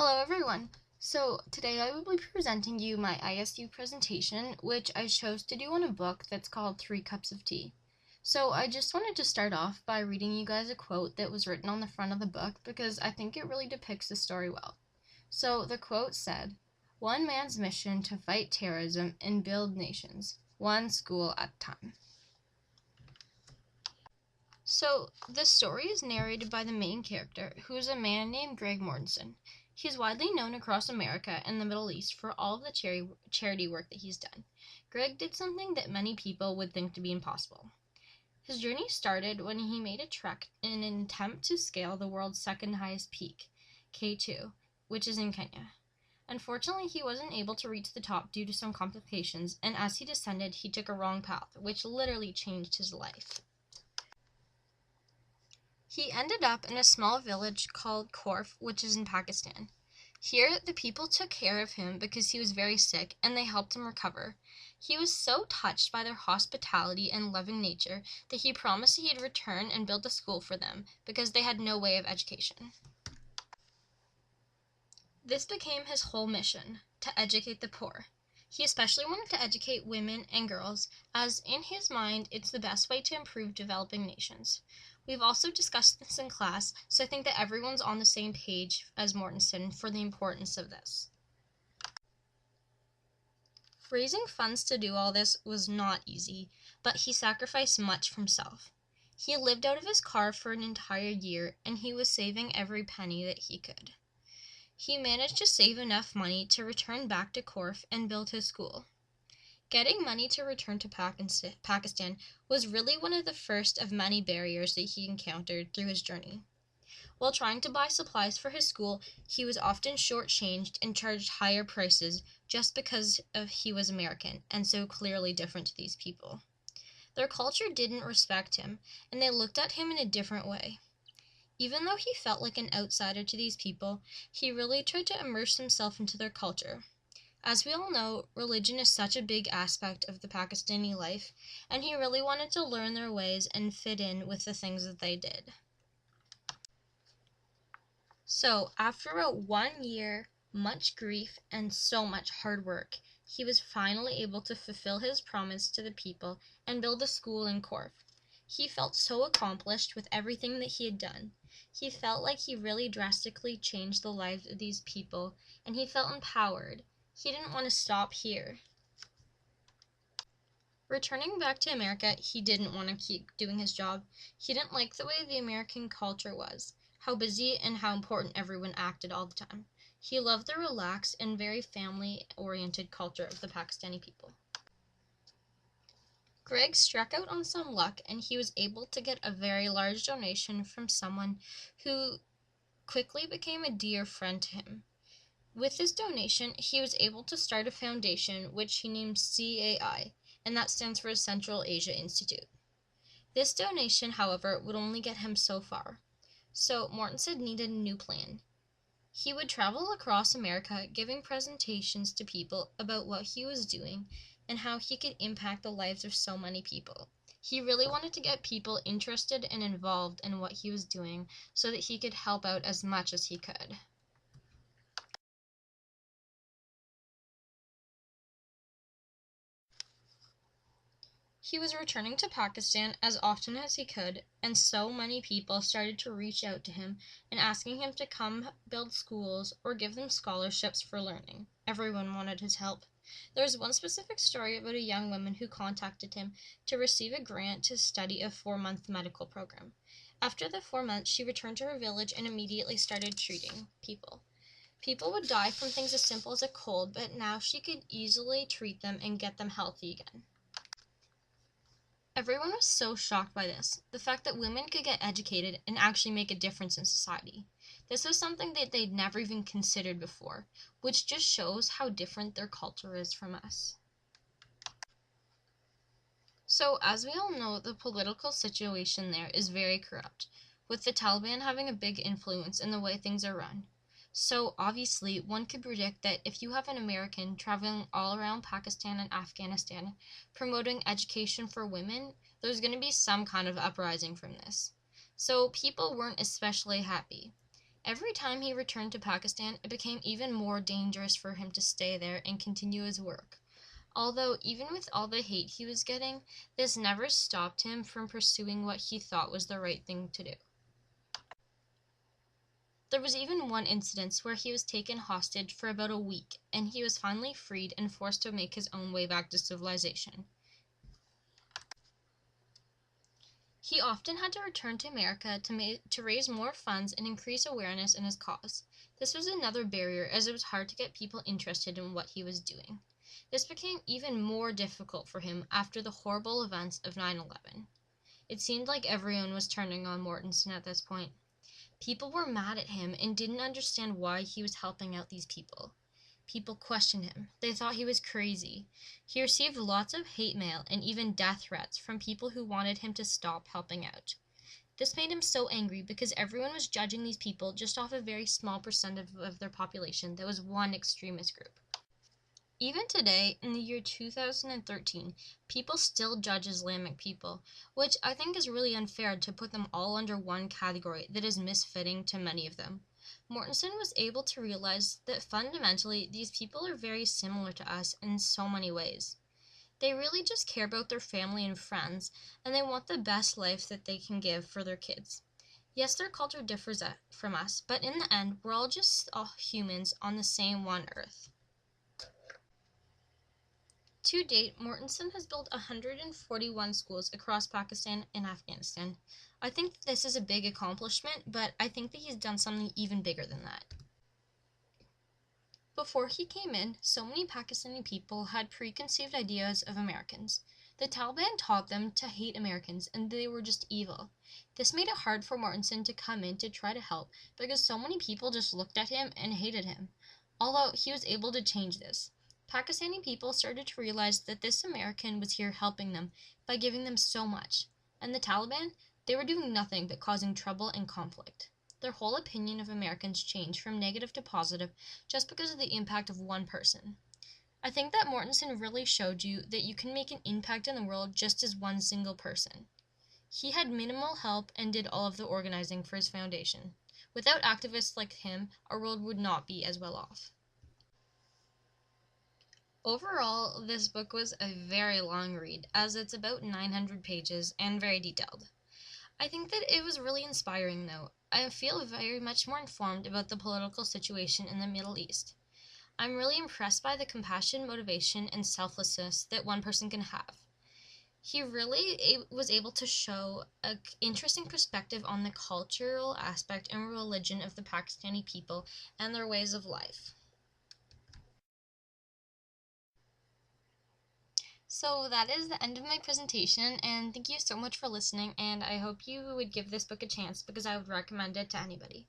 Hello everyone! So today I will be presenting you my ISU presentation, which I chose to do on a book that's called 3 Cups of Tea. So I just wanted to start off by reading you guys a quote that was written on the front of the book because I think it really depicts the story well. So the quote said, "One man's mission to fight terrorism and build nations, one school at a time." So, the story is narrated by the main character, who is a man named Greg Mortensen. He's widely known across America and the Middle East for all of the charity work that he's done. Greg did something that many people would think to be impossible. His journey started when he made a trek in an attempt to scale the world's second highest peak, K2, which is in Kenya. Unfortunately, he wasn't able to reach the top due to some complications, and as he descended, he took a wrong path, which literally changed his life. He ended up in a small village called Corf, which is in Pakistan. Here, the people took care of him because he was very sick, and they helped him recover. He was so touched by their hospitality and loving nature that he promised he'd return and build a school for them because they had no way of education. This became his whole mission, to educate the poor. He especially wanted to educate women and girls, as in his mind it's the best way to improve developing nations. We've also discussed this in class, so I think that everyone's on the same page as Mortensen for the importance of this. Raising funds to do all this was not easy, but he sacrificed much for himself. He lived out of his car for an entire year, and he was saving every penny that he could. He managed to save enough money to return back to Corf and build his school. Getting money to return to Pakistan was really one of the first of many barriers that he encountered through his journey. While trying to buy supplies for his school, he was often shortchanged and charged higher prices just because he was American and so clearly different to these people. Their culture didn't respect him, and they looked at him in a different way. Even though he felt like an outsider to these people, he really tried to immerse himself into their culture. As we all know, religion is such a big aspect of the Pakistani life, and he really wanted to learn their ways and fit in with the things that they did. So, after about 1 year, much grief, and so much hard work, he was finally able to fulfill his promise to the people and build a school in Corf. He felt so accomplished with everything that he had done. He felt like he really drastically changed the lives of these people, and he felt empowered. He didn't want to stop here. Returning back to America, he didn't want to keep doing his job. He didn't like the way the American culture was, how busy and how important everyone acted all the time. He loved the relaxed and very family-oriented culture of the Pakistani people. Greg struck out on some luck, and he was able to get a very large donation from someone who quickly became a dear friend to him. With this donation, he was able to start a foundation which he named CAI, and that stands for Central Asia Institute. This donation, however, would only get him so far, so Mortensen needed a new plan. He would travel across America giving presentations to people about what he was doing and how he could impact the lives of so many people. He really wanted to get people interested and involved in what he was doing so that he could help out as much as he could. He was returning to Pakistan as often as he could, and so many people started to reach out to him and asking him to come build schools or give them scholarships for learning. Everyone wanted his help. There was one specific story about a young woman who contacted him to receive a grant to study a 4-month medical program. After the 4 months, she returned to her village and immediately started treating people. People would die from things as simple as a cold, but now she could easily treat them and get them healthy again. Everyone was so shocked by this, the fact that women could get educated and actually make a difference in society. This was something that they'd never even considered before, which just shows how different their culture is from us. So, as we all know, the political situation there is very corrupt, with the Taliban having a big influence in the way things are run. So, obviously, one could predict that if you have an American traveling all around Pakistan and Afghanistan promoting education for women, there's going to be some kind of uprising from this. So, people weren't especially happy. Every time he returned to Pakistan, it became even more dangerous for him to stay there and continue his work. Although, even with all the hate he was getting, this never stopped him from pursuing what he thought was the right thing to do. There was even one incident where he was taken hostage for about a week, and he was finally freed and forced to make his own way back to civilization. He often had to return to America to raise more funds and increase awareness in his cause. This was another barrier, as it was hard to get people interested in what he was doing. This became even more difficult for him after the horrible events of 9/11. It seemed like everyone was turning on Mortensen at this point. People were mad at him and didn't understand why he was helping out these people. People questioned him. They thought he was crazy. He received lots of hate mail and even death threats from people who wanted him to stop helping out. This made him so angry because everyone was judging these people just off a very small percentage of their population that was one extremist group. Even today, in the year 2013, people still judge Islamic people, which I think is really unfair to put them all under one category that is misfitting to many of them. Mortensen was able to realize that fundamentally these people are very similar to us in so many ways. They really just care about their family and friends, and they want the best life that they can give for their kids. Yes, their culture differs from us, but in the end, we're all just all humans on the same one earth. To date, Mortensen has built 141 schools across Pakistan and Afghanistan. I think this is a big accomplishment, but I think that he's done something even bigger than that. Before he came in, so many Pakistani people had preconceived ideas of Americans. The Taliban taught them to hate Americans and they were just evil. This made it hard for Mortensen to come in to try to help because so many people just looked at him and hated him. Although he was able to change this. Pakistani people started to realize that this American was here helping them by giving them so much. And the Taliban, they were doing nothing but causing trouble and conflict. Their whole opinion of Americans changed from negative to positive just because of the impact of one person. I think that Mortensen really showed you that you can make an impact in the world just as one single person. He had minimal help and did all of the organizing for his foundation. Without activists like him, our world would not be as well off. Overall, this book was a very long read, as it's about 900 pages and very detailed. I think that it was really inspiring, though. I feel very much more informed about the political situation in the Middle East. I'm really impressed by the compassion, motivation, and selflessness that one person can have. He really was able to show an interesting perspective on the cultural aspect and religion of the Pakistani people and their ways of life. So that is the end of my presentation, and thank you so much for listening, and I hope you would give this book a chance because I would recommend it to anybody.